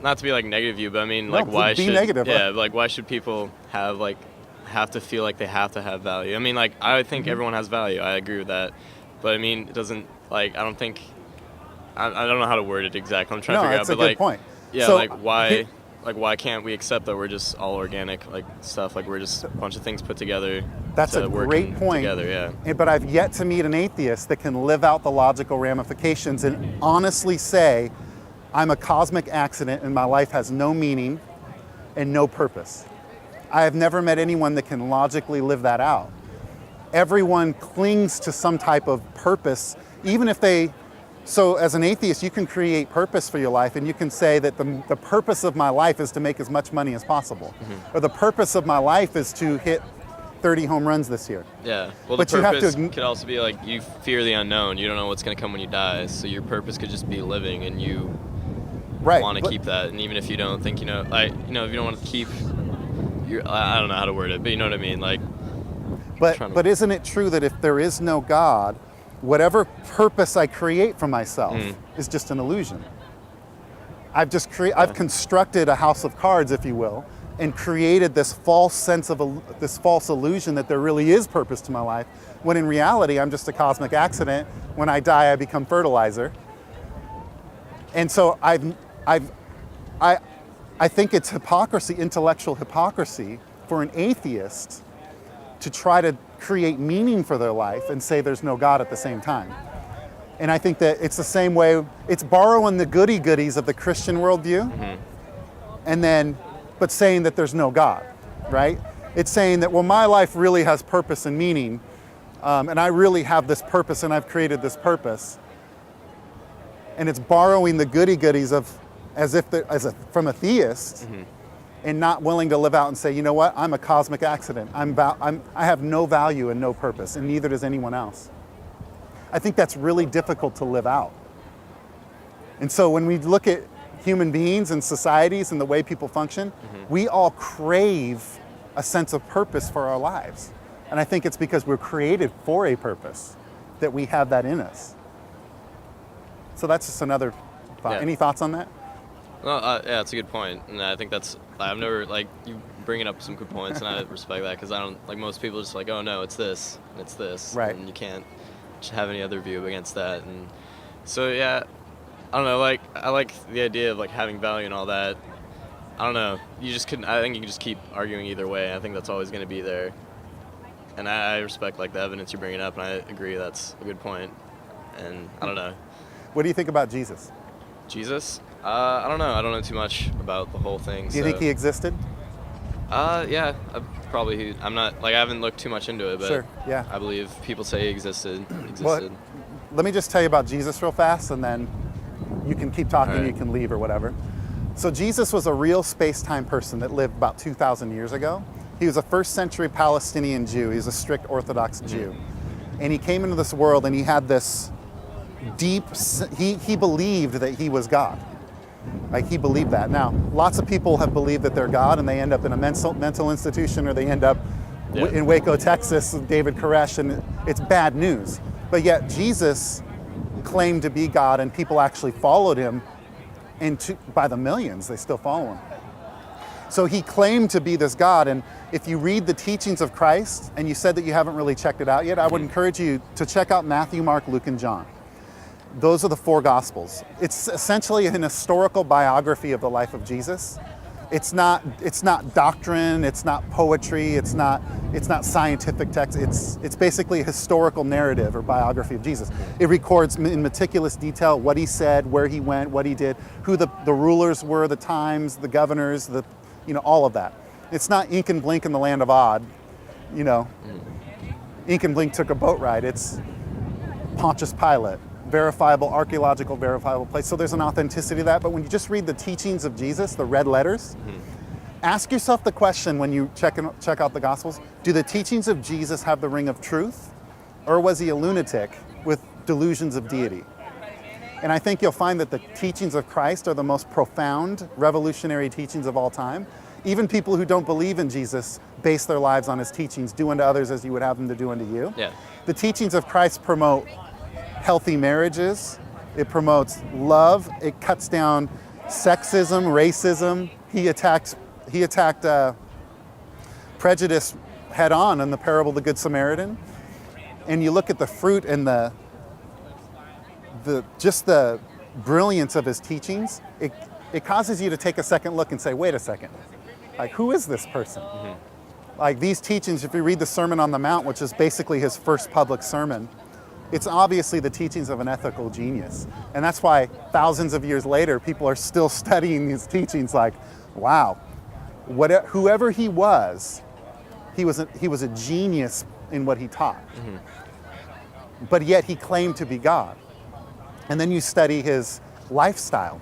not to be like negative view, but I mean, No, like, why be should negative. like why should people have to feel like they have to have value? I mean, like, I think everyone has value. I agree with that, but I mean, it doesn't, like, I don't think, I don't know how to word it exactly. I'm trying to figure out, No, but that's a good like, point. yeah, So, like why can't we accept that we're just all organic, like, stuff, like we're just a bunch of things put together. That's to a working great point. Together, yeah. But I've yet to meet an atheist that can live out the logical ramifications and honestly say, I'm a cosmic accident and my life has no meaning and no purpose. I have never met anyone that can logically live that out. Everyone clings to some type of purpose, even if they, so as an atheist, you can create purpose for your life and you can say that the purpose of my life is to make as much money as possible. Or the purpose of my life is to hit 30 home runs this year. Yeah, well, But the you have purpose to- could also be like, you fear the unknown. You don't know what's going to come when you die. So your purpose could just be living, and you Right. want to but- keep that. And even if you don't think, if you don't want to keep your, I don't know how to word it, but you know what I mean. Like, trying to- But isn't it true that if there is no God, whatever purpose I create for myself is just an illusion? I've constructed a house of cards, if you will, and created this false sense of this false illusion that there really is purpose to my life, when in reality I'm just a cosmic accident. When I die, I become fertilizer. And so I think it's hypocrisy, intellectual hypocrisy, for an atheist to try to create meaning for their life and say there's no God at the same time. And I think that it's the same way, it's borrowing the goodies of the Christian worldview, and then, but saying that there's no God, right? It's saying that, well, my life really has purpose and meaning, and I really have this purpose and I've created this purpose. And it's borrowing the goodies of, from a theist, and not willing to live out and say, you know what, I'm a cosmic accident. I have no value and no purpose, and neither does anyone else. I think that's really difficult to live out. And so when we look at human beings and societies and the way people function, we all crave a sense of purpose for our lives. And I think it's because we're created for a purpose that we have that in us. So that's just another thought. Yeah. Any thoughts on that? well, yeah, it's a good point, and I think I've never, like, you bringing up some good points, and I respect that, because I don't, like, most people just like, oh no, it's this, and it's this, Right. and you can't have any other view against that, and so yeah, I don't know, like, I like the idea of like having value and all that. I don't know, I think you can just keep arguing either way. I think that's always going to be there, and I respect like the evidence you're bringing up, and I agree that's a good point, and I don't know. What do you think about Jesus? Jesus? I don't know. I don't know too much about the whole thing. Do you think he existed? Yeah, I'm not, like, I haven't looked too much into it, but Sure, yeah. I believe people say he existed. Well, let me just tell you about Jesus real fast, and then you can keep talking, All right. you can leave or whatever. So Jesus was a real space-time person that lived about 2,000 years ago. He was a first-century Palestinian Jew. He was a strict Orthodox Jew. And he came into this world and he had this deep, he believed that he was God. Like, he believed that. Now, lots of people have believed that they're God and they end up in a mental institution, or they end up in Waco, Texas, with David Koresh, and it's bad news. But yet Jesus claimed to be God, and people actually followed him, and by the millions, they still follow him. So he claimed to be this God, and if you read the teachings of Christ, and you said that you haven't really checked it out yet, I would encourage you to check out Matthew, Mark, Luke, and John. Those are the four Gospels. It's essentially an historical biography of the life of Jesus. It's not doctrine, it's not poetry, it's not scientific text. It's basically a historical narrative or biography of Jesus. It records in meticulous detail what he said, where he went, what he did, who the rulers were, the times, the governors, all of that. It's not Ink and Blink in the Land of Odd. Ink and Blink took a boat ride. It's Pontius Pilate. Verifiable, archaeological, verifiable place. So there's an authenticity to that. But when you just read the teachings of Jesus, the red letters, ask yourself the question when you check out the Gospels: do the teachings of Jesus have the ring of truth, or was he a lunatic with delusions of deity? And I think you'll find that the teachings of Christ are the most profound, revolutionary teachings of all time. Even people who don't believe in Jesus base their lives on his teachings: do unto others as you would have them to do unto you. Yeah. The teachings of Christ promote healthy marriages, it promotes love, it cuts down sexism, racism. He attacked prejudice head on in the parable of the Good Samaritan. And you look at the fruit and the brilliance of his teachings, it causes you to take a second look and say, wait a second, like, who is this person? Like, these teachings, if you read the Sermon on the Mount, which is basically his first public sermon, it's obviously the teachings of an ethical genius. And that's why thousands of years later, people are still studying these teachings like, wow, whoever he was a genius in what he taught. But yet he claimed to be God. And then you study his lifestyle.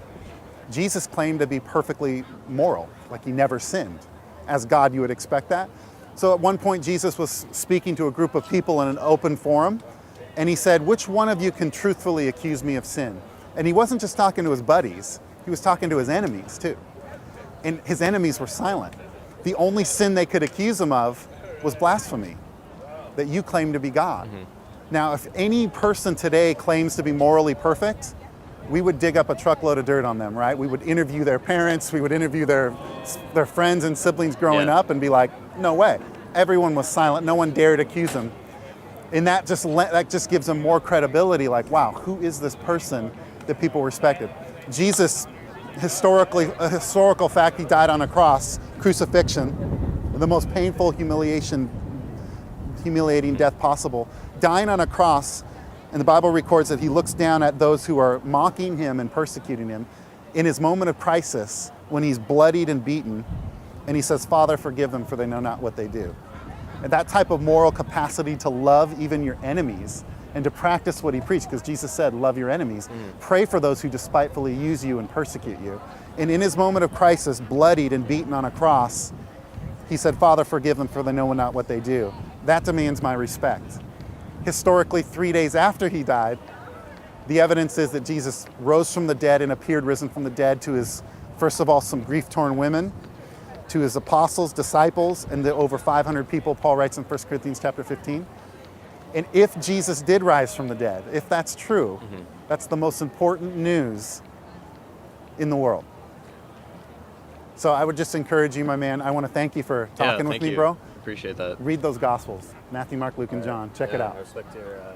Jesus claimed to be perfectly moral, like he never sinned. As God, you would expect that. So at one point, Jesus was speaking to a group of people in an open forum, and he said, which one of you can truthfully accuse me of sin? And he wasn't just talking to his buddies, he was talking to his enemies too. And his enemies were silent. The only sin they could accuse him of was blasphemy, that you claim to be God. Now, if any person today claims to be morally perfect, we would dig up a truckload of dirt on them, right? We would interview their parents, we would interview their friends and siblings growing up and be like, no way. Everyone was silent, no one dared accuse him. And that just gives them more credibility, like, wow, who is this person that people respected? Jesus, a historical fact, he died on a cross, crucifixion, the most painful, humiliating death possible. Dying on a cross, and the Bible records that he looks down at those who are mocking him and persecuting him in his moment of crisis when he's bloodied and beaten, and he says, Father, forgive them, for they know not what they do. And that type of moral capacity to love even your enemies and to practice what he preached, because Jesus said, love your enemies. Pray for those who despitefully use you and persecute you. And in his moment of crisis, bloodied and beaten on a cross, he said, Father, forgive them, for they know not what they do. That demands my respect. Historically, 3 days after he died, the evidence is that Jesus rose from the dead and appeared risen from the dead to his, first of all, some grief-torn women, to his apostles, disciples, and the over 500 people Paul writes in 1 Corinthians chapter 15. And if Jesus did rise from the dead, if that's true, that's the most important news in the world. So I would just encourage you, my man. I want to thank you for talking with me, bro. Appreciate that. Read those Gospels, Matthew, Mark, Luke, and John. Check it out. I respect your